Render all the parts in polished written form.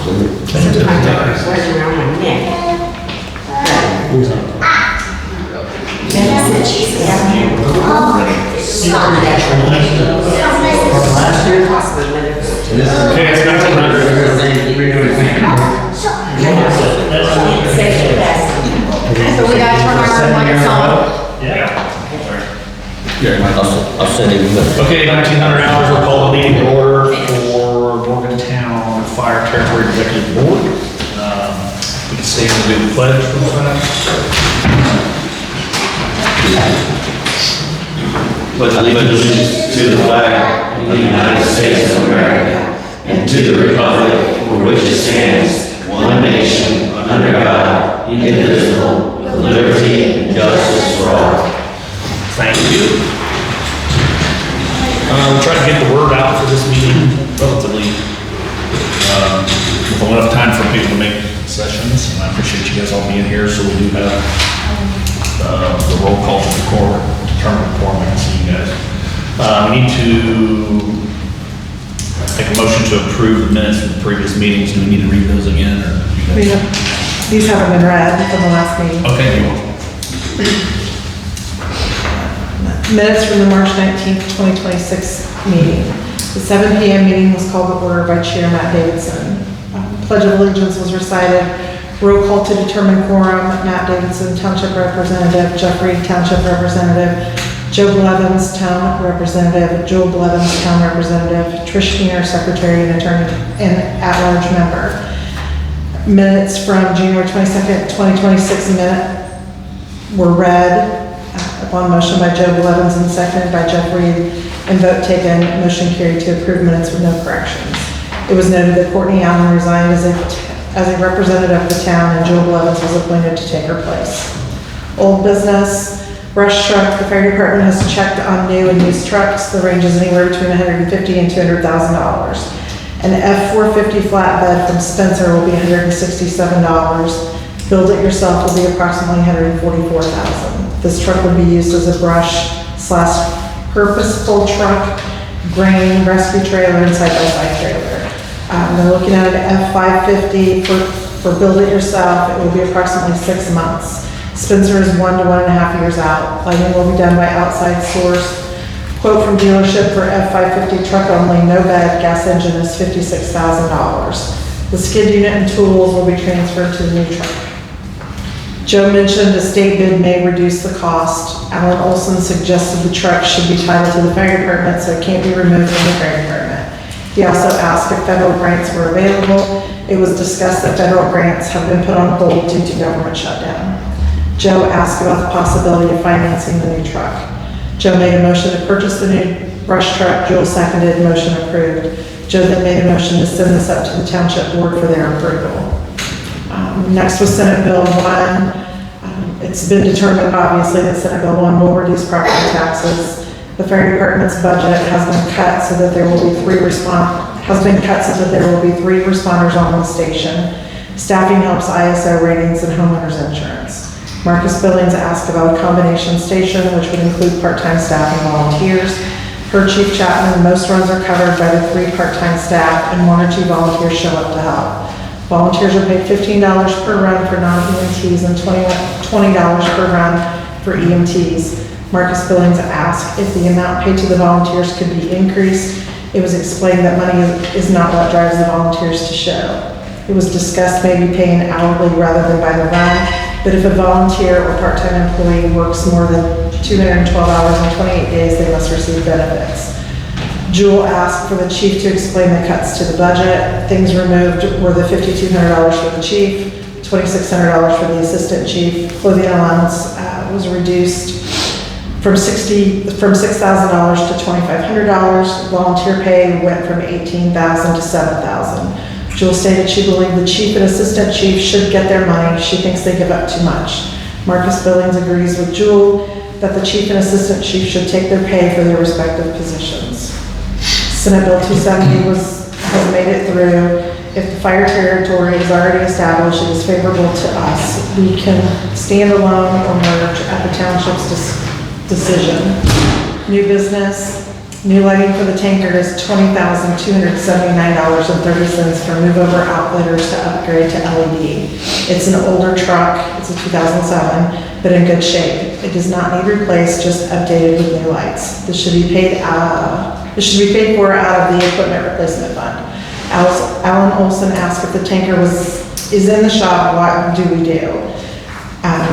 Where's around my neck? That's it, she's down here. Last year? Okay, it's 1900. So we gotta turn our mics on. Yeah. I'll send it. Okay, 1900 hours, we'll call the meeting to order for Morgantown Fire Territory Executive Board. We can stand and do the pledge for the flag. Pledge allegiance to the flag of the United States of America and to the republic for which it stands, one nation, under God, indivisible, with liberty and justice for all. Thank you. We'll try to get the word out for this meeting relatively with enough time for people to make sessions. And I appreciate you guys all being here. So we do have the roll call to the core, determine the quorum. I can see you guys. We need to make a motion to approve the minutes from the previous meetings. Do we need to read those again, or you guys? These haven't been read from the last meeting. Okay, you will. Minutes from the March 19th, 2026 meeting. The 7 p.m. meeting was called to order by Chair Matt Davidson. Pledge of Allegiance was recited. Roll call to determine quorum. Matt Davidson, Township Representative. Jeff Reed, Township Representative. Joe Blevins, Town Representative. Joel Blevins, Town Representative. Trish Keener, Secretary and Attorney and at-large member. Minutes from January 22nd, 2026 were read. Upon motion by Joe Blevins and seconded by Jeff Reed, and vote taken, motion carried to approve minutes with no corrections. It was noted that Courtney Allen resigned as a representative of the town, and Joe Blevins was appointed to take her place. Old business, brush truck. The fire department has checked on new and used trucks. The range is anywhere between $150,000 and $200,000. An F-450 flatbed from Spencer will be $167. Build it yourself will be approximately $144,000. This truck would be used as a brush/purposeful truck, grain, rescue trailer, and side-by-side trailer. They're looking at an F-550 for build it yourself. It will be approximately 6 months. Spencer is 1 to 1.5 years out. Lighting will be done by outside source. Quote from dealership for F-550 truck only, no bed, gas engine is $56,000. The skid unit and tools will be transferred to the new truck. Joe mentioned a state bid may reduce the cost. Alan Olson suggested the truck should be titled to the fire department so it can't be removed from the fire department. He also asked if federal grants were available. It was discussed that federal grants have been put on hold due to government shutdown. Joe asked about the possibility of financing the new truck. Joe made a motion to purchase the new brush truck. Joel seconded, motion approved. Joe then made a motion to send this up to the township board for their approval. Next was Senate Bill 1. It's been determined, obviously, that Senate Bill 1 will reduce property taxes. The fire department's budget has been cut so that there will be 3 responders on the station. Staffing helps ISO ratings and homeowners insurance. Marcus Billings asked about a combination station, which would include part-time staff and volunteers. Per Chief Chapman, most runs are covered by the 3 part-time staff and 1 or 2 volunteers show up to help. Volunteers are paid $15 per run for non-EMTs and $20 per run for EMTs. Marcus Billings asked if the amount paid to the volunteers could be increased. It was explained that money is not what drives the volunteers to show. It was discussed maybe paying hourly rather than by the run, but if a volunteer or part-time employee works more than 212 hours in 28 days, they must receive benefits. Jewel asked for the chief to explain the cuts to the budget. Things removed were the $5,200 for the chief, $2,600 for the assistant chief. Clothing allowance was reduced from $6,000 to $2,500. Volunteer pay went from $18,000 to $7,000. Jewel stated she believed the chief and assistant chief should get their money. She thinks they give up too much. Marcus Billings agrees with Jewel that the chief and assistant chief should take their pay for their respective positions. Senate Bill 270 has made it through. If the fire territory is already established, it is favorable to us. We can stand alone or merge at the township's decision. New business. New lighting for the tanker is $20,279.30 for move over outfitters to upgrade to LED. It's an older truck, it's a 2007, but in good shape. It does not need replaced, just updated with new lights. This should be paid for out of the equipment replacement fund. Alan Olson asked if the tanker is in the shop, what do we do?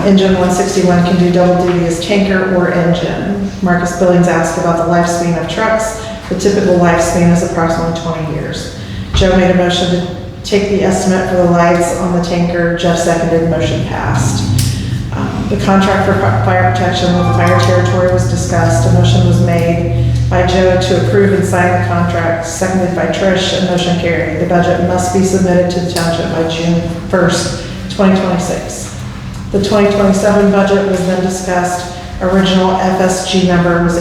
Engine 161 can do double duty as tanker or engine. Marcus Billings asked about the lifespan of trucks. The typical lifespan is approximately 20 years. Joe made a motion to take the estimate for the lights on the tanker. Jeff seconded, motion passed. The contract for fire protection with the fire territory was discussed. A motion was made by Joe to approve and sign the contract, seconded by Trish, and motion carried. The budget must be submitted to the township by June 1st, 2026. The 2027 budget was then discussed. Original FSG number was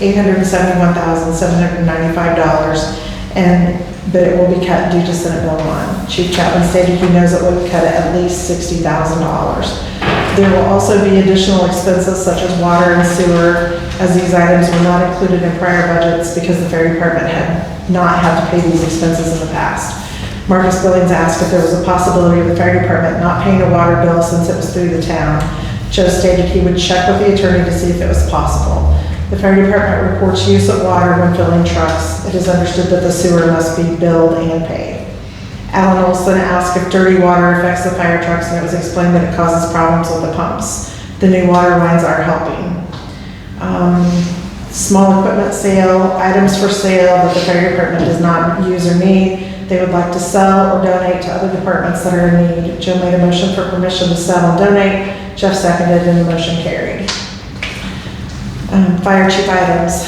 $871,795, but it will be cut due to Senate Bill 1. Chief Chapman stated he knows it would cut at least $60,000. There will also be additional expenses such as water and sewer, as these items were not included in prior budgets because the fire department had not had to pay these expenses in the past. Marcus Billings asked if there was a possibility of the fire department not paying a water bill since it was through the town. Joe stated he would check with the attorney to see if it was possible. The fire department reports use of water when filling trucks. It is understood that the sewer must be billed and paid. Alan Olson asked if dirty water affects the fire trucks, and it was explained that it causes problems with the pumps. The new water lines are helping. Small equipment sale, items for sale that the fire department does not use or need. They would like to sell or donate to other departments that are in need. Joe made a motion for permission to sell and donate. Jeff seconded, and the motion carried. Fire chief items.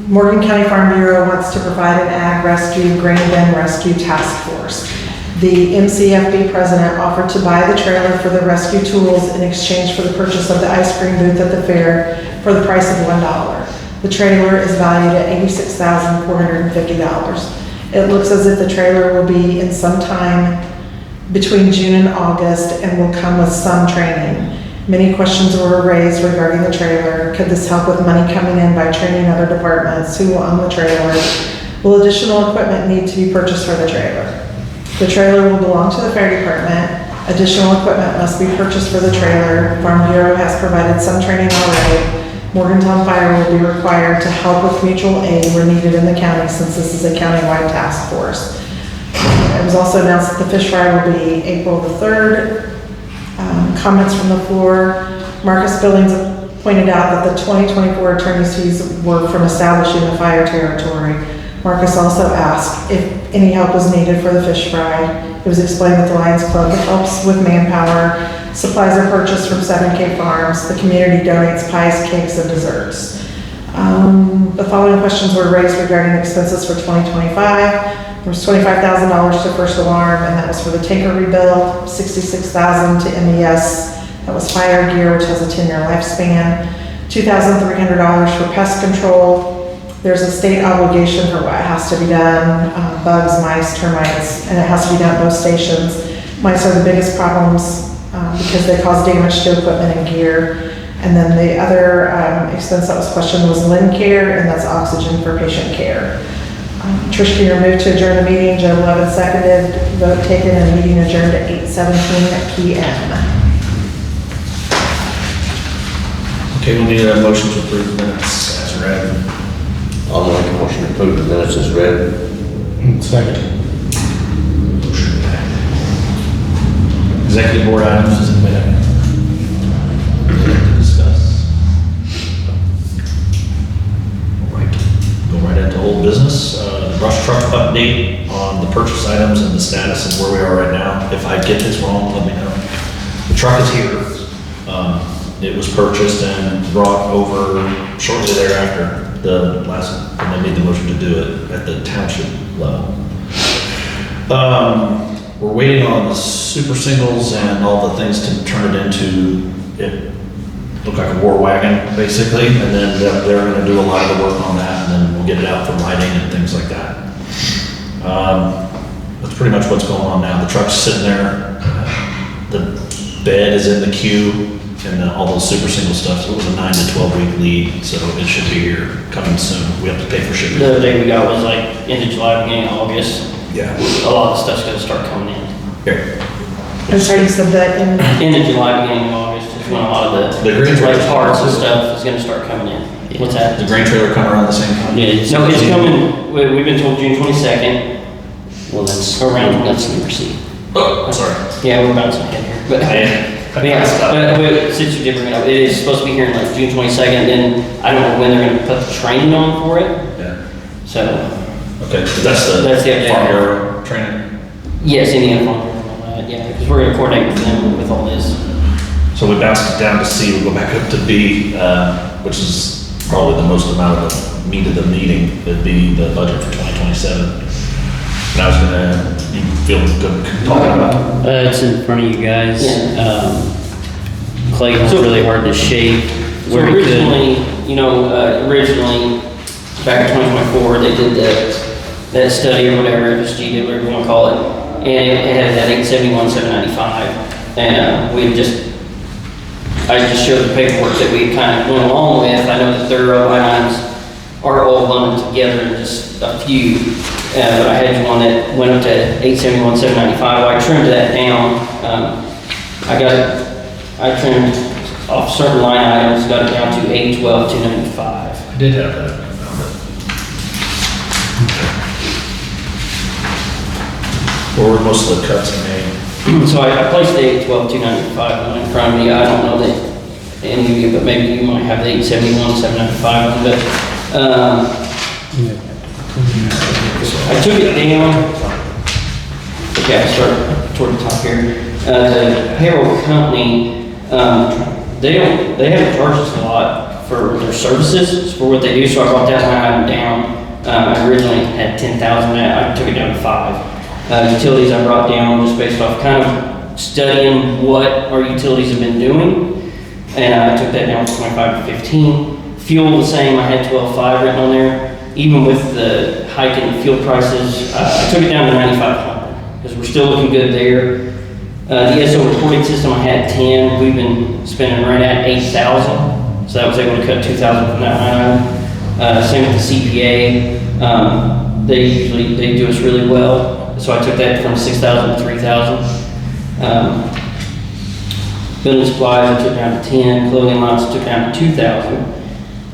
Morgan County Farm Bureau wants to provide an ag rescue grain bin rescue task force. The MCFB president offered to buy the trailer for the rescue tools in exchange for the purchase of the ice cream booth at the fair for the price of $1. The trailer is valued at $86,450. It looks as if the trailer will be in some time between June and August and will come with some training. Many questions were raised regarding the trailer. Could this help with money coming in by training other departments? Who will own the trailer? Will additional equipment need to be purchased for the trailer? The trailer will belong to the fire department. Additional equipment must be purchased for the trailer. Farm Bureau has provided some training already. Morgantown Fire will be required to help with mutual aid where needed in the county, since this is a countywide task force. It was also announced that the fish fry will be April the 3rd. Comments from the floor. Marcus Billings pointed out that the 2024 attorney's fees were from establishing the fire territory. Marcus also asked if any help was needed for the fish fry. It was explained that the Lions Club helps with manpower. Supplies are purchased from 7K Farms. The community donates pies, cakes, and desserts. The following questions were raised regarding expenses for 2025. There was $25,000 to First Alarm, and that was for the tanker rebuild. $66,000 to MES. That was fire gear, which has a 10-year lifespan. $2,300 for pest control. There's a state obligation for what has to be done, bugs, mice, termites, and it has to be done at both stations. Mice are the biggest problems because they cause damage to equipment and gear. And then the other expense that was questioned was Lynn Care, and that's oxygen for patient care. Trish Keeler moved to adjourn the meeting. Joe Levin seconded. Vote taken, and meeting adjourned at 8:17 p.m. Okay, we'll need a motion to approve the minutes as read. I'll make a motion to approve the minutes as read. Second. Executive board items, does anybody have anything to discuss? All right, go right into old business. Brush truck update on the purchase items and the status of where we are right now. If I get this wrong, let me know. The truck is here. It was purchased and brought over shortly thereafter, when they made the motion to do it at the township level. We're waiting on the super singles and all the things to turn it into, it looked like a war wagon, basically, and then they're gonna do a lot of the work on that, and then we'll get it out for lighting and things like that. That's pretty much what's going on now. The truck's sitting there, the bed is in the queue and all those super single stuff, so it was a 9 to 12 week lead, so it should be here coming soon. We have to pay for shipping. The other day we got was like end of July, beginning of August. Yeah. A lot of the stuff's gonna start coming in. Here. I'm sorry, you said that in, End of July, beginning of August is when a lot of The green like trailer. parts and stuff is gonna start coming in. What's that? The grain trailer come around the same time? No, it's coming, we've been told June 22nd. Well, that's Around. that's number C. Oh, sorry. Yeah, we're bouncing ahead here. But I yeah, passed up. but since you did bring it up, it is supposed to be here in like June 22nd, then I don't know when they're gonna put the training on for it. Yeah. So, Okay, so that's the That's the update. farm bureau training. yes, Indiana Farm Bureau and all that, yeah, because we're gonna coordinate with them with all this. So we bounced it down to C, we'll go back up to B, which is probably the most amount of the meat of the meeting, it'd be the budget for 2027. And I was gonna, you feel good talking about? It's in front of you guys. Yeah. Clay was So- really hard to shape. So Where he could. originally, originally, back in 2024, they did that study or whatever, FSG did, whatever you want to call it, and it had that 871, 795, and I just showed the paperwork that we kind of went along with. I know that their line items are all lumped together in just a few, but I had one that went up to 871, 795. I trimmed that down. I trimmed off certain line items, got it down to 812, 295. I did have that, I found it. Where were most of the cuts made? So I placed the 812, 295 one in front of me. I don't know that any of you, but maybe you might have the 871, 795 one, but, I took it down. Okay, I start toward the top here. The payroll company, they haven't charged us a lot for their services, for what they do, so I brought that line item down. I originally had 10,000, I took it down to 5. Utilities I brought down just based off kind of studying what our utilities have been doing, and I took that down from 25 to 15. Fuel the same, I had 12.5 written on there. Even with the hike in fuel prices, I took it down to 9,500, because we're still looking good there. The SO reporting system, I had 10, we've been spending right at 8,000, so that was able to cut 2,000 from that line item. Same with the CPA, they do us really well, so I took that from 6,000 to 3,000. Building supplies, I took down to 10, clothing allowance, I took down to 2,000.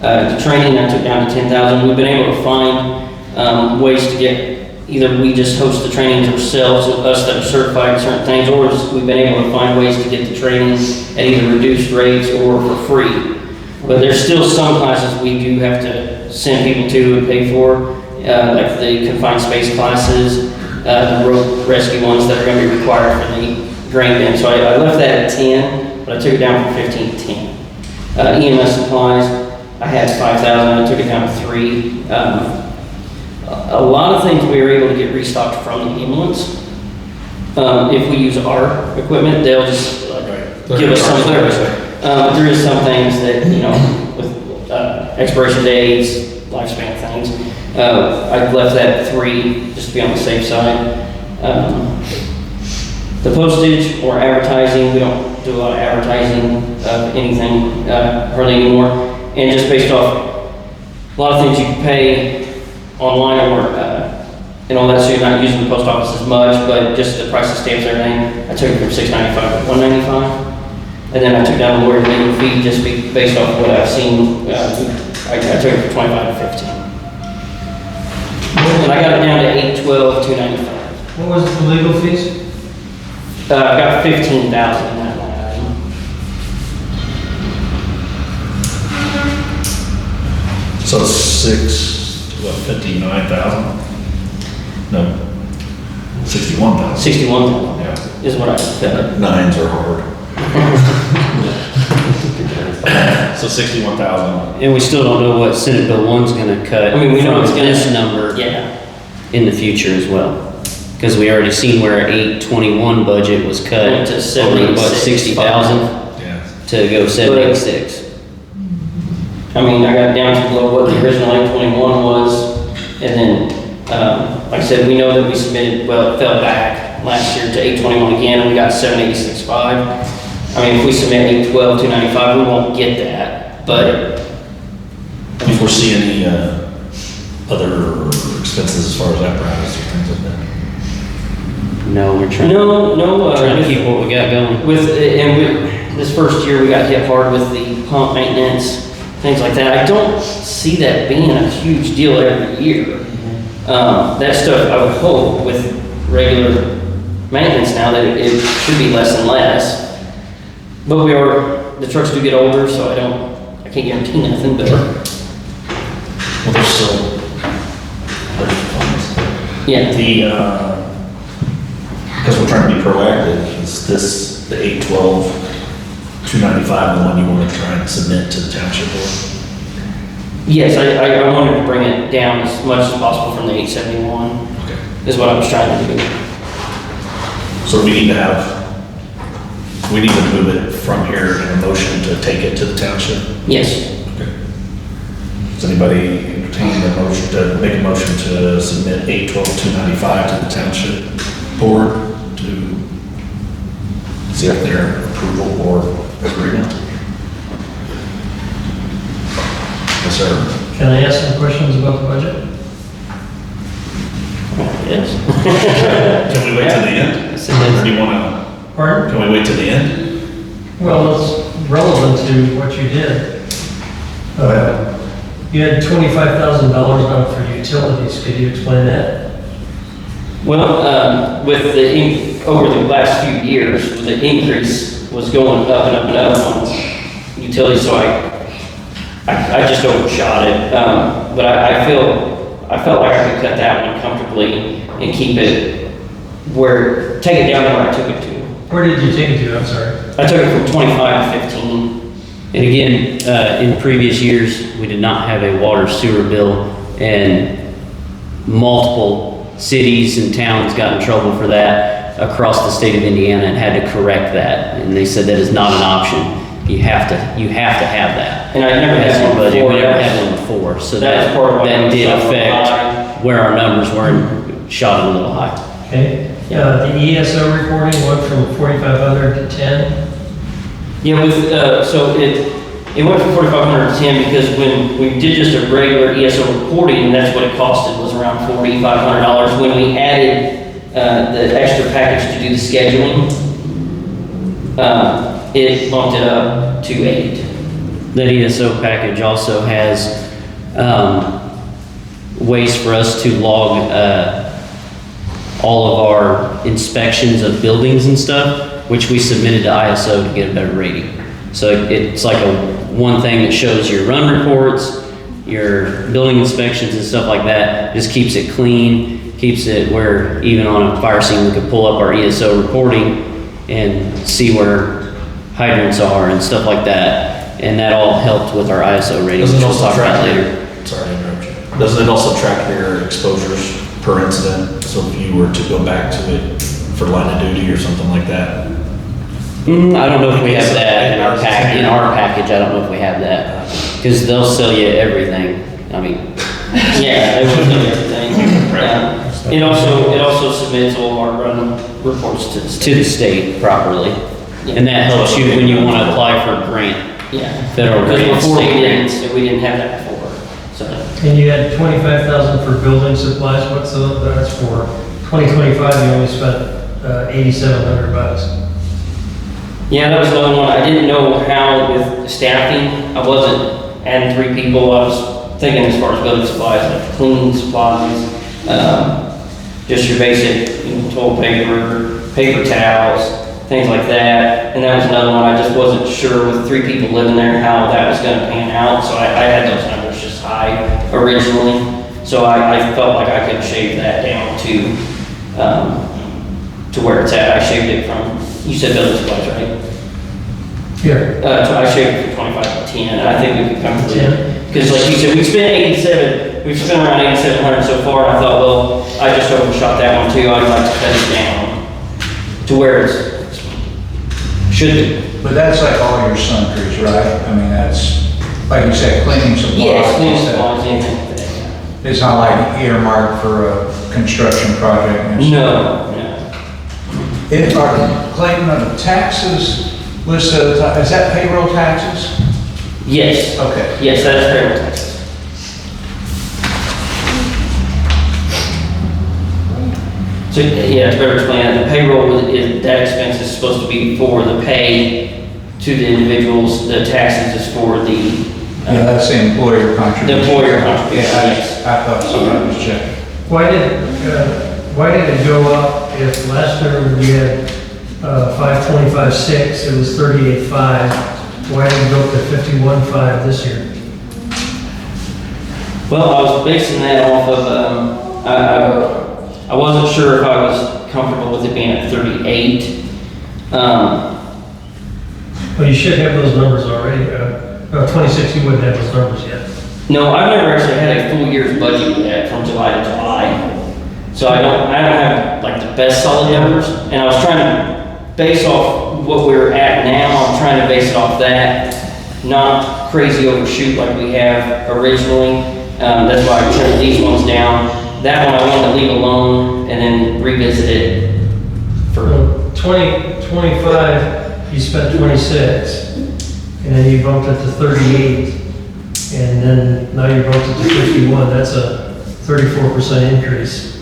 The training, I took down to 10,000. We've been able to find ways to get, either we just host the trainings ourselves, us that are certified in certain things, or we've been able to find ways to get the training at either reduced rates or for free. But there's still some classes we do have to send people to and pay for, like the confined space classes, the road rescue ones that are going to be required for the grain bin. So I left that at 10, but I took it down from 15 to 10. EMS supplies, I had 5,000, I took it down to 3. A lot of things we were able to get restocked from the ambulance. If we use our equipment, they'll just give us some service. There is some things that, with expiration dates, lifespan things, I've left that at 3 just to be on the safe side. The postage or advertising, we don't do a lot of advertising of anything hardly anymore. And just based off a lot of things you can pay online or and all that, so you're not using the post office as much, but just the price of stamps and everything, I took it from $6.95 to $1.95. And then I took down the lawyer legal fee just based off what I've seen. I took it from 25 to 15. And I got it down to 812, 295. What was the legal fees? I got 15,000 in that line item. So 59,000? No, 61,000. 61,000 Yeah. is what I said. Nines are hard. So 61,000. And we still don't know what Senate Bill 1's gonna cut. I mean, we know from it's gonna- this number Yeah. in the future as well. Because we already seen where our 821 budget was cut. Went to over, 76. 60,000 Yeah. to go 786. I mean, I got down to below what the original 821 was, and then, like I said, we know that we submitted, well, it fell back last year to 821 again, and we got 786.5. I mean, if we submit 812, 295, we won't get that, but Do you foresee any other expenses as far as apparatus or things like that? No, we're trying no, to keep what we got going. this first year, we got hit hard with the pump maintenance, things like that. I don't see that being a huge deal every year. That stuff, I would hope, with regular maintenance now, that it should be less and less. But the trucks do get older, so I can't guarantee nothing, but Well, there's still, there's funds. yeah. Because we're trying to be proactive, is this, the 812, 295, the one you want to try and submit to the township board? Yes, I wanted to bring it down as much as possible from the 871, Okay. is what I was trying to do. So we need to move it from here in a motion to take it to the township? Yes. Okay. Does anybody entertain the motion, to make a motion to submit 812-295 to the township board to see if their approval or agreement? Yes, sir. Can I ask some questions about the budget? Yes. Can we wait till the end? Or do you want Pardon? can we wait till the end? Well, it's relevant to what you did. Go ahead. You had $25,000 out for utilities. Could you explain that? Well, with over the last few years, the increase was going up and up and up on utilities, so I just overshot it. But I felt like I could cut that one comfortably and keep it take it down to where I took it to. Where did you take it to? I'm sorry. I took it from 25 to 15. And again, in previous years, we did not have a water sewer bill, and multiple cities and towns got in trouble for that across the state of Indiana and had to correct that. And they said that is not an option. You have to have that. And I never As had your one budget, before. we never had one before, so That's part of why that it did was so affect high. where our numbers were and shot it a little high. Okay. The ESO reporting went from 4,500 to 10. Yeah, so it went from 4,500 to 10 because when we did just a regular ESO reporting, that's what it costed, was around $4,500. When we added the extra package to do the scheduling, it bumped it up to 8. That ESO package also has ways for us to log all of our inspections of buildings and stuff, which we submitted to ISO to get a better rating. So it's like one thing that shows your run reports, your building inspections and stuff like that. Just keeps it clean, keeps it where even on a fire scene, we could pull up our ESO reporting and see where hydrants are and stuff like that. And that all helped with our ISO rating, which Doesn't it we'll also talk about track later. Sorry to interrupt you. Doesn't it also track your exposures per incident? So if you were to go back to it for line of duty or something like that? I don't know if we have that in our package. I don't know if we have that, because they'll sell you everything. I mean, Yeah, they will do everything. It also submits all of our run reports to the to state. the state properly, and that helps you when you want to apply for a grant. Yeah. Federal Because grant, before state grant. we didn't have that before, so. And you had 25,000 for building supplies. What's that's for? 2025, you only spent 8,700 bucks. Yeah, that was another one. I didn't know how with staffing, I wasn't adding 3 people. I was thinking as far as building supplies, like cleaning supplies, just your basic toilet paper towels, things like that. And that was another one. I just wasn't sure with 3 people living there how that was gonna pan out. So I had those numbers just high originally. So I felt like I could shave that down to where it's at. I shaved it from, you said building supplies, right? Here. So I shaved it from 25 to 10, and I think we could come to 10. Because like you said, we've spent around 8,700 so far, and I thought, well, I just overshot that one too, I'd like to cut it down to where it should be. But that's like all your sundries, right? I mean, that's, like you said, cleaning supplies. Yes, cleaning and stuff. supplies, anything like that. It's not like earmarked for a construction project and stuff. No. If our claimant of taxes List of, is that payroll taxes? Yes, Okay. yes, that is payroll taxes. So, yeah, to better explain it, the payroll is, that expense is supposed to be for the pay to the individuals, the taxes is for the, Yeah, that's the employer contribution. the employer contribution, Yeah, yes. I thought somebody was checking. Why did it go up if last year we had 525.6, it was 38.5? Why did it go up to 51.5 this year? Well, I was basing that off of, I wasn't sure if I was comfortable with it being at 38. Well, you should have those numbers already. 26, you wouldn't have those numbers yet. No, I've never actually had a full year's budget yet from July to July. So I don't have like the best solid numbers. And I was trying to base off what we're at now, I'm trying to base it off that, not crazy overshoot like we have originally. That's why I trimmed these ones down. That one I wanted to leave alone and then revisit it for, 25, you spent 26, and then you bumped it to 38, and then now you bumped it to 51. That's a 34% increase.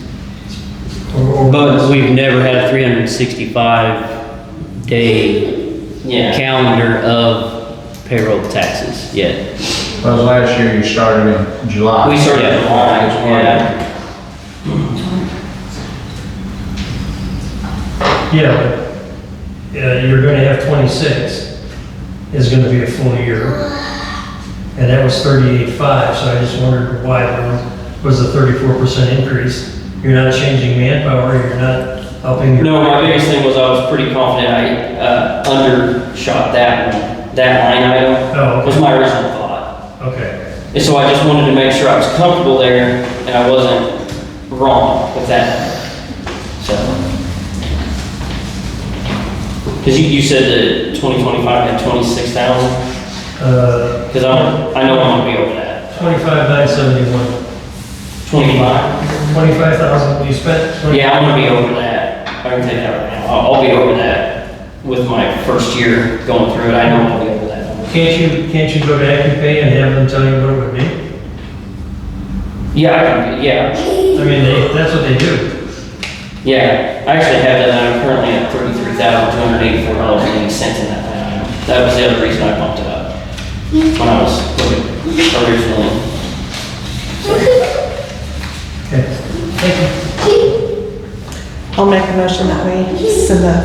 But we've never had a 365-day yeah. calendar of payroll taxes yet. Well, last year you started in July. We started in July, yeah. Yeah, but you're gonna have 26 is gonna be a full year. And that was 38.5, so I just wondered why there was a 34% increase. You're not changing manpower, you're not helping your... No, my biggest thing was I was pretty confident I undershot that one, that line item. Oh, okay. Was my original thought. Okay. And so I just wanted to make sure I was comfortable there and I wasn't wrong with that. So. Because you said that 2025 had 26,000? Because I know I'm gonna be over that. 25,971. 25? 25,000 you spent? Yeah, I'm gonna be over that. I can take that right now. I'll be over that with my first year going through it. I know I'll be over that number. Can't you go to AccuPay and have them tell you what it would be? Yeah, I can, yeah. I mean, that's what they do. Yeah, I actually have that. I'm currently at $33,284.80 in that line item. That was the other reason I bumped it up when I was looking originally. Okay, thank you. I'll make a motion that we send the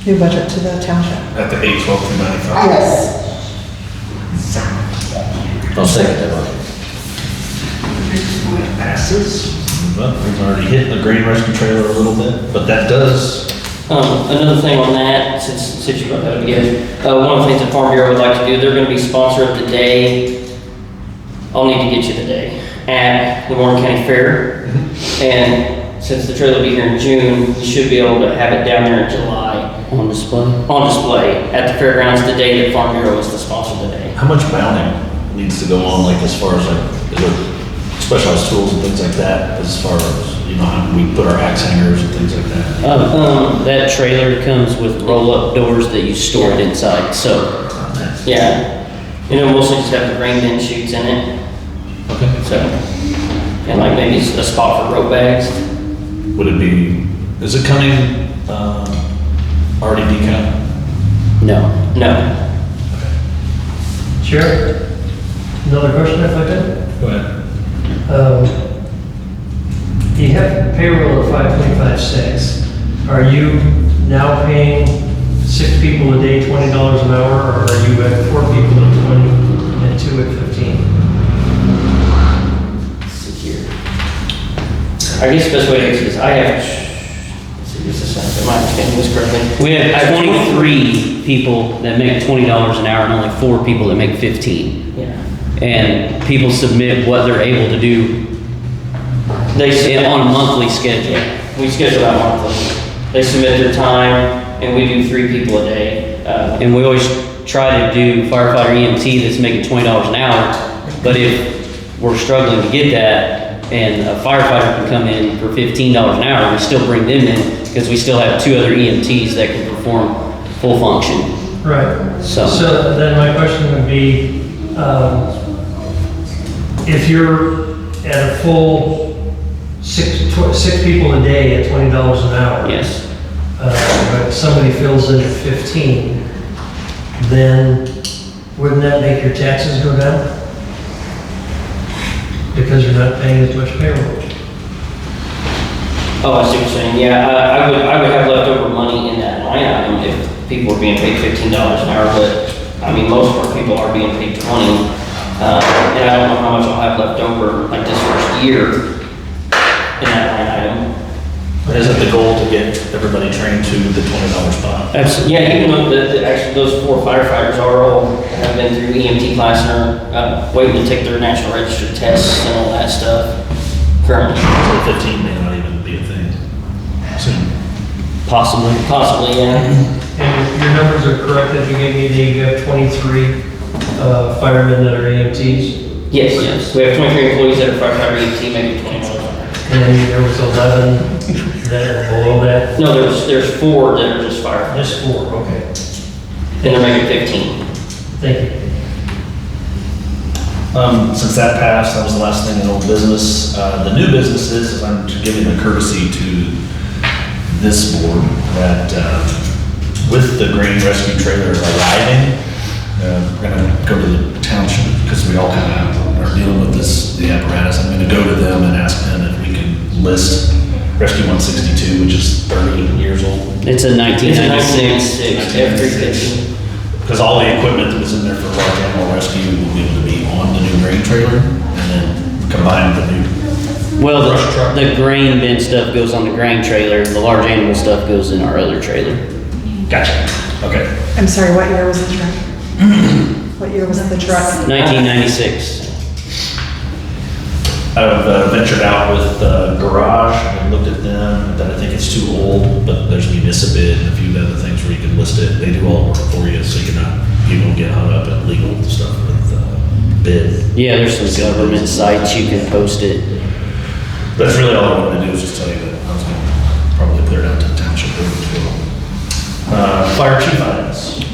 new budget to the township. At the 8/12/295. Yes. I'll second that motion. Passes. Well, we've already hit the grain rescue trailer a little bit, but that does, Another thing on that, since you brought that up again, one of the things that Farm Bureau would like to do, they're gonna be sponsor of the day. I'll need to get you the day at the Warren County Fair. And since the trailer will be here in June, you should be able to have it down there in July On display? on display at the fairgrounds the day that Farm Bureau is the sponsor of the day. how much mounting needs to go on, like as far as like, is there specialized tools and things like that, as far as, you know, how we put our axe hangers and things like that? That trailer comes with roll-up doors that you store it inside, so. Yeah, you know, mostly just have the grain bin chutes in it, Okay. so, and like maybe a spot for rope bags. Would it be, is it coming, already decaled? No. No, Chair, another question if I could? Go ahead. You have payroll of 525.6. Are you now paying 6 people a day, $20 an hour, or are you at 4 people at 20 and 2 at 15? let's see here. I guess the best way to answer this, I have, let's see, just a second, am I understanding this correctly? We have 23 people that make $20 an hour and only 4 people that make 15. Yeah. And people submit what they're able to do They submit on a monthly schedule. We schedule out monthly. They submit their time, and we do 3 people a day. And we always try to do firefighter EMT that's making $20 an hour. But if we're struggling to get that and a firefighter can come in for $15 an hour, we still bring them in because we still have 2 other EMTs that can perform full function. Right. So- So then my question would be, if you're at a full six people a day at $20 an hour. Yes. But somebody fills in at 15, then wouldn't that make your taxes go down? Because you're not paying as much payroll. Oh, I see what you're saying. Yeah, I would have leftover money in that line item if people were being paid $15 an hour, but, I mean, most of our people are being paid 20. And I don't know how much I'll have left over, like this first year in that line item. Is it the goal to get everybody trained to the $20 spot? Absolutely. Yeah, even though actually those 4 firefighters have been through EMT class and are waiting to take their national register tests and all that stuff currently. So 15 may not even be a thing soon. Possibly. Possibly, yeah. And your numbers are correct that you gave me, that you have 23 firemen that are EMTs? Yes. We have 23 employees that are firefighter EMT, maybe 20 more. And then there was 11 that are below that? No, there's 4 that are just firefighters. Just 4, okay. And they're making 15. Thank you. Since that passed, that was the last thing in old business. The new business is I'm giving a courtesy to this board that with the grain rescue trailer arriving, we're gonna go to the township because we all kind of are dealing with the apparatus. I'm gonna go to them and ask them if we can list Rescue 162, which is 30 years old. It's a 1996. F-350. Because all the equipment that was in there for large animal rescue will be able to be on the new grain trailer and then combine with the new. Well, Brush truck. the grain bin stuff goes on the grain trailer, the large animal stuff goes in our other trailer. Gotcha. Okay. I'm sorry, what year was the truck? What year was the truck? 1996. I've ventured out with Garage and looked at them, that I think it's too old, but there's Municipid and a few other things where you can list it. They do all the work for you, so you don't get hung up in legal stuff with bid. Yeah, there's some government sites you can post it. That's really all I wanted to do, is just tell you that I was gonna probably clear it out to the township. Fire chief items.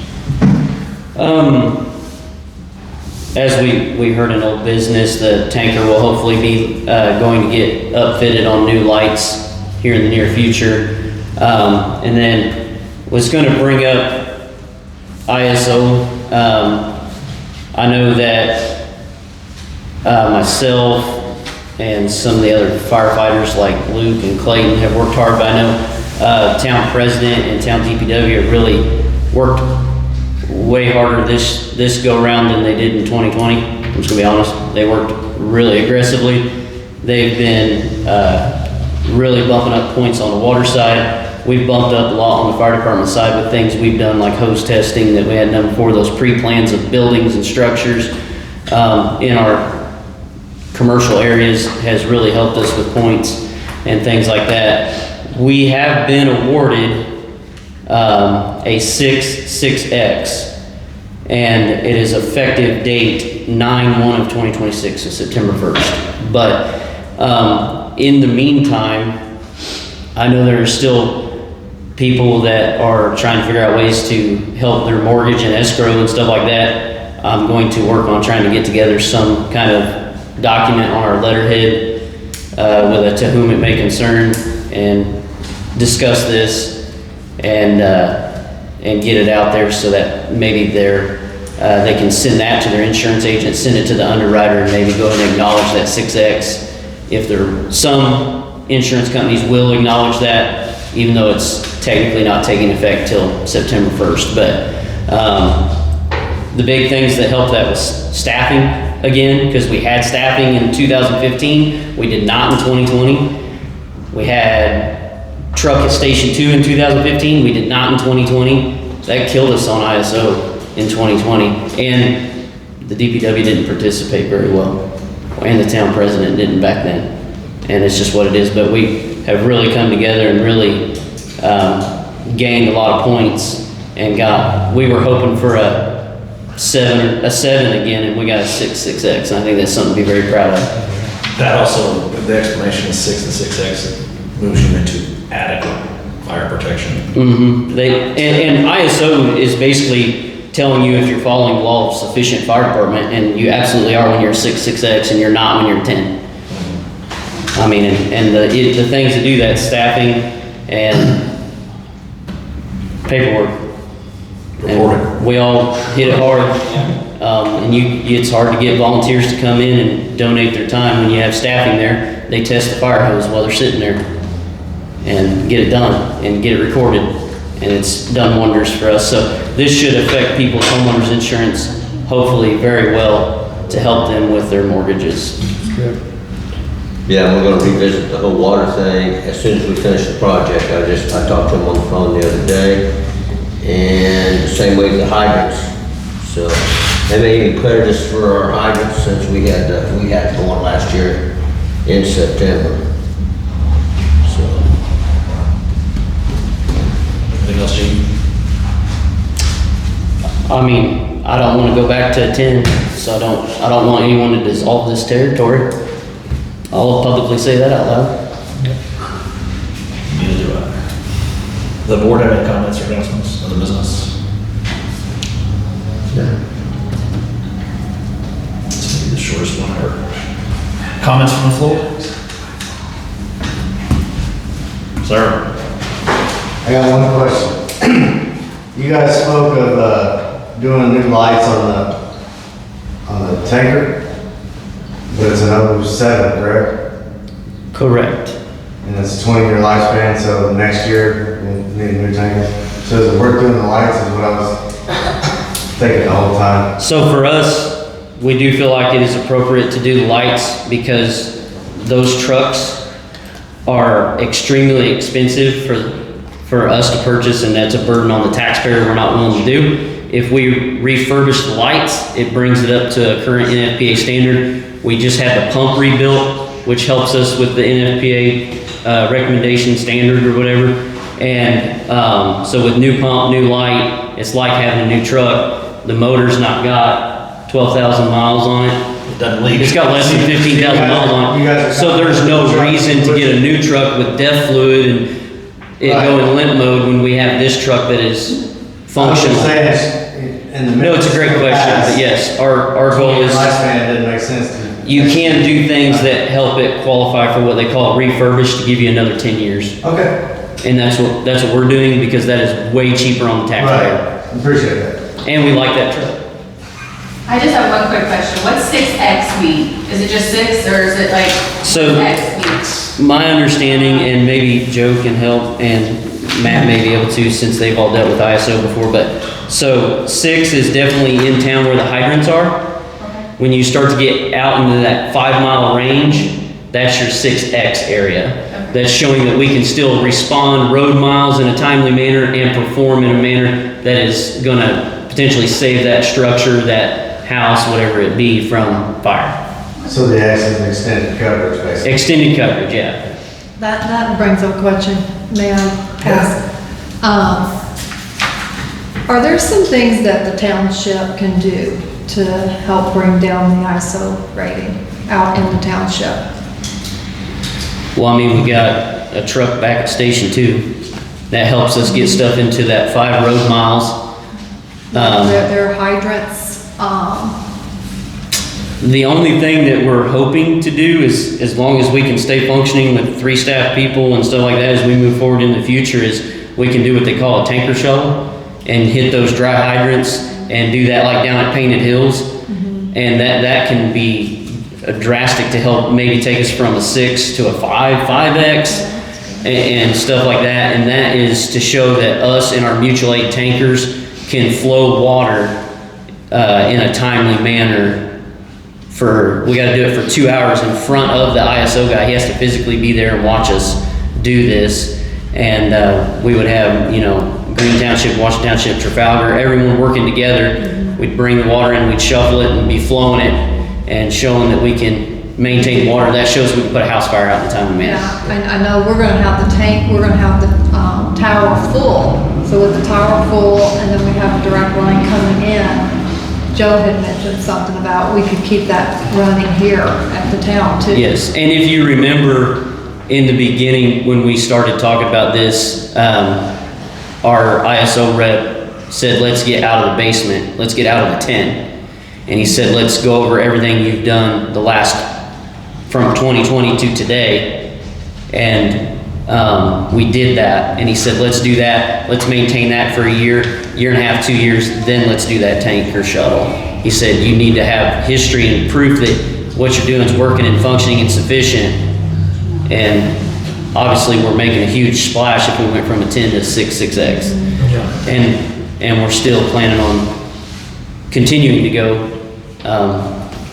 As we heard in old business, the tanker will hopefully be going to get upfitted on new lights here in the near future. And then was going to bring up ISO. I know that myself and some of the other firefighters like Luke and Clayton have worked hard, but I know town president and town DPW have really worked way harder this go around than they did in 2020. I'm just gonna be honest, they worked really aggressively. They've been really bumping up points on the water side. We've bumped up a lot on the fire department side with things we've done like hose testing that we hadn't done before, those pre-plans of buildings and structures in our commercial areas has really helped us with points and things like that. We have been awarded a 6.6X, and it is effective date 9/1 of 2026, so September 1st. But in the meantime, I know there are still people that are trying to figure out ways to help their mortgage and escrow and stuff like that. I'm going to work on trying to get together some kind of document on our letterhead with a to whom it may concern and discuss this and get it out there so that maybe they can send that to their insurance agent, send it to the underwriter, and maybe go and acknowledge that 6X. If some insurance companies will acknowledge that, even though it's technically not taking effect till September 1st. But the big things that helped that was staffing again, because we had staffing in 2015. We did not in 2020. We had truck at Station 2 in 2015. We did not in 2020. That killed us on ISO in 2020. And the DPW didn't participate very well. And the town president didn't back then. And it's just what it is. But we have really come together and really gained a lot of points and we were hoping for a 7 again, and we got a 6.6X. And I think that's something to be very proud of. That also, the explanation is 6 and 6X moves you into adequate fire protection. And ISO is basically telling you if you're following law of sufficient fire department, and you absolutely are when you're a 6X, and you're not when you're a 10. I mean, and the things that do that, staffing and paperwork. Reporting. And we all hit it hard. And it's hard to get volunteers to come in and donate their time when you have staffing there. They test the fire hose while they're sitting there and get it done and get it recorded. And it's done wonders for us. So this should affect people's homeowners insurance, hopefully very well, to help them with their mortgages. Yeah, we're gonna revisit the whole water thing as soon as we finish the project. I talked to him on the phone the other day, and the same way with the hydrants. So, they may even clear this for our hydrants since we had one last year in September. So, Anything else, Gene? I mean, I don't want to go back to a 10, so I don't want anyone to dissolve this territory. I'll publicly say that out loud. Neither do I. The board have any comments or announcements of the business? This may be the shortest one ever. Comments from the floor? Sir? I got one question. You guys spoke of doing new lights on the tanker, but it's an 07, correct? Correct. And it's a 20-year lifespan, so next year we'll need a new tanker. So is it worth doing the lights is what I was thinking the whole time. So for us, we do feel like it is appropriate to do the lights because those trucks are extremely expensive for us to purchase, and that's a burden on the taxpayer we're not willing to do. If we refurbish the lights, it brings it up to a current NFPA standard. We just had the pump rebuilt, which helps us with the NFPA recommendation standard or whatever. And so with new pump, new light, it's like having a new truck. The motor's not got 12,000 miles on it. It doesn't leak. It's got less than 15,000 miles on it. So there's no reason to get a new truck with DEF fluid and it go in limp mode when we have this truck that is functional. No, it's a great question, but yes, our goal is, Lifespan doesn't make sense to. you can do things that help it qualify for what they call refurbished to give you another 10 years. Okay. And that's what we're doing because that is way cheaper on the taxpayer. Right, appreciate that. And we like that truck. I just have one quick question. What's 6X mean? Is it just 6 or is it like So- X mean? My understanding, and maybe Joe can help, and Matt may be able to since they've all dealt with ISO before, but so 6 is definitely in town where the hydrants are. When you start to get out into that 5-mile range, that's your 6X area. That's showing that we can still respond road miles in a timely manner and perform in a manner that is gonna potentially save that structure, that house, whatever it be, from fire. So the X is extended coverage, basically. Extended coverage, yeah. That brings up a question, may I ask? Are there some things that the township can do to help bring down the ISO rating out in the township? Well, I mean, we got a truck back at Station 2 that helps us get stuff into that 5 road miles. There are hydrants, The only thing that we're hoping to do is, as long as we can stay functioning with 3 staff people and stuff like that as we move forward in the future, is we can do what they call a tanker shuttle and hit those dry hydrants and do that like down at Painted Hills. And that can be drastic to help maybe take us from a 6 to a 5X and stuff like that. And that is to show that us and our mutual aid tankers can flow water in a timely manner. We gotta do it for 2 hours in front of the ISO guy. He has to physically be there and watch us do this. And we would have, Green Township, Washington Township, Trafalgar, everyone working together. We'd bring the water in, we'd shuffle it and be flowing it and showing that we can maintain water. That shows we can put a house fire out in a timely manner. yeah, I know we're gonna have the tank, we're gonna have the tower full. So with the tower full and then we have a direct line coming in, Joe had mentioned something about we could keep that running here at the town too. Yes, and if you remember, in the beginning, when we started talking about this, our ISO rep said, let's get out of the basement, let's get out of the tent. And he said, let's go over everything you've done the last, from 2020 to today. And we did that. And he said, let's do that, let's maintain that for a year and a half, 2 years, then let's do that tanker shuttle. He said, you need to have history and proof that what you're doing is working and functioning and sufficient. And obviously, we're making a huge splash if we went from a 10 to 6X. And we're still planning on continuing to go.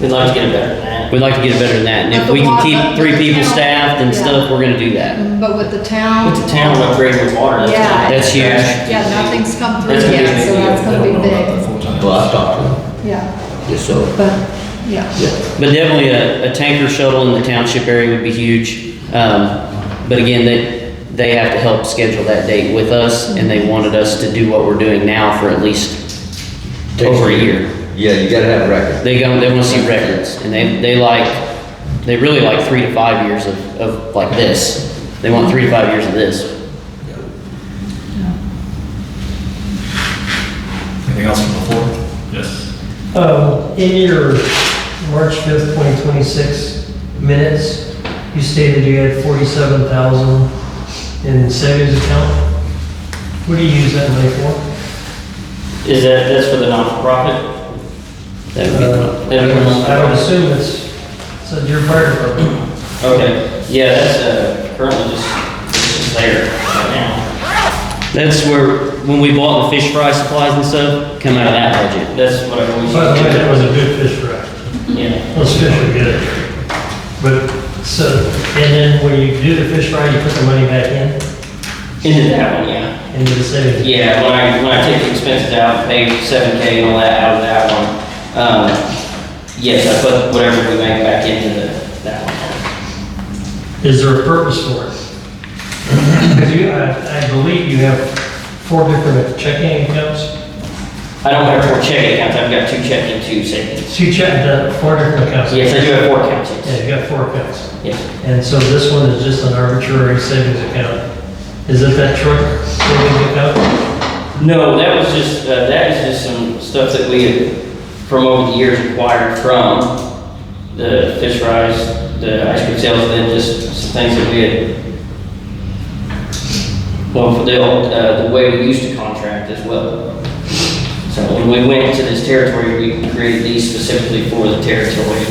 We'd like to get it better than that. We'd like to get it better than that. And if we can keep 3 people staffed and stuff, we're gonna do that. But with the town. With the town upgrading with water, Yeah. That's huge. Yeah, nothing's come through That's gonna be yet, so big. that's gonna be big. Well, I've talked to them, Yeah, just so. but, yeah. But definitely a tanker shuttle in the township area would be huge. But again, they have to help schedule that date with us, and they wanted us to do what we're doing now for at least over a year. Yeah, you gotta have a record. They wanna see records, and they really like 3 to 5 years of like this. They want 3 to 5 years of this. Anything else from the floor? Yes. In your March 5th, 2026 minutes, you stated you had 47,000 in savings account. What do you use that money for? That's for the non-for-profit? That would be I would assume it's your fire department. Okay, yeah, that's currently just there right now. That's where, when we bought the fish fry supplies and stuff, come out of that budget. That's what I always. By the way, that was a good fish fry. Yeah. Those fish are good. But, so, and then when you do the fish fry, you put the money back in, Into that one, yeah. into the savings? Yeah, when I take the expenses out, pay $7K and all that out of that one, yes, I put whatever we make back into that one. Is there a purpose for it? Because I believe you have 4 different checking accounts. I don't have 4 checking accounts, I've got 2 checking, 2 savings. 4 different accounts. Yes, I do have 4 accounts, yes. Yeah, you got 4 accounts. Yes. And so this one is just an arbitrary savings account. Is it that short savings account? No, that is just some stuff that we had, from over the years, acquired from the fish fries, the ice cream sales, and then just some things that we had, well, for the way we used to contract as well. So when we went to this territory, we created these specifically for the territory.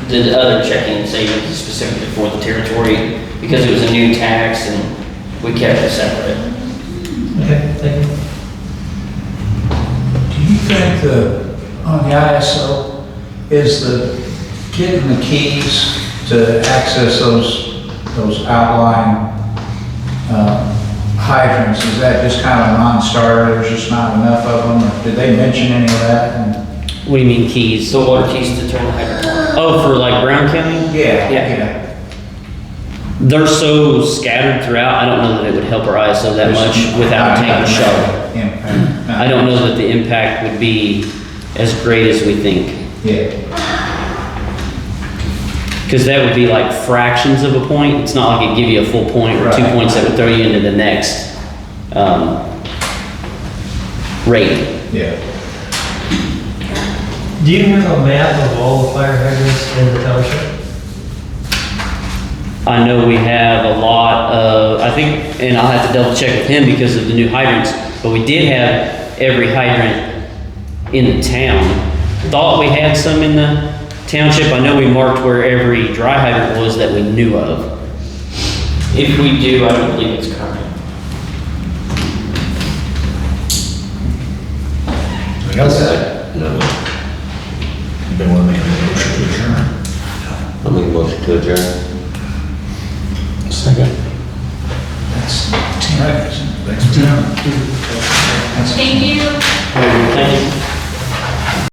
The other checking savings is specifically for the territory because it was a new tax and we kept it separate. Okay, thank you. Do you think on the ISO, is getting the keys to access those outlying hydrants, is that just kind of a non-starter, there's just not enough of them, or did they mention any of that? What do you mean keys? So water keys to turn the hydrant on. Oh, for like Brown County? Yeah. They're so scattered throughout, I don't know that it would help our ISO that much without a tanker shuttle. I don't know that the impact would be as great as we think. Yeah. Because that would be like fractions of a point. It's not like it'd give you a full point or 2 points that would throw you into the next rate. Yeah. Do you have a map of all the fire hydrants in the township? I know we have a lot of, I think, and I'll have to double check with him because of the new hydrants, but we did have every hydrant in the town. Thought we had some in the township. I know we marked where every dry hydrant was that we knew of. If we do, I don't believe it's current. Anything else? No, Anybody want to make a motion to adjourn? I'll make a motion to adjourn. Second. That's 10 minutes. Thanks for coming. Thank you. Thank you.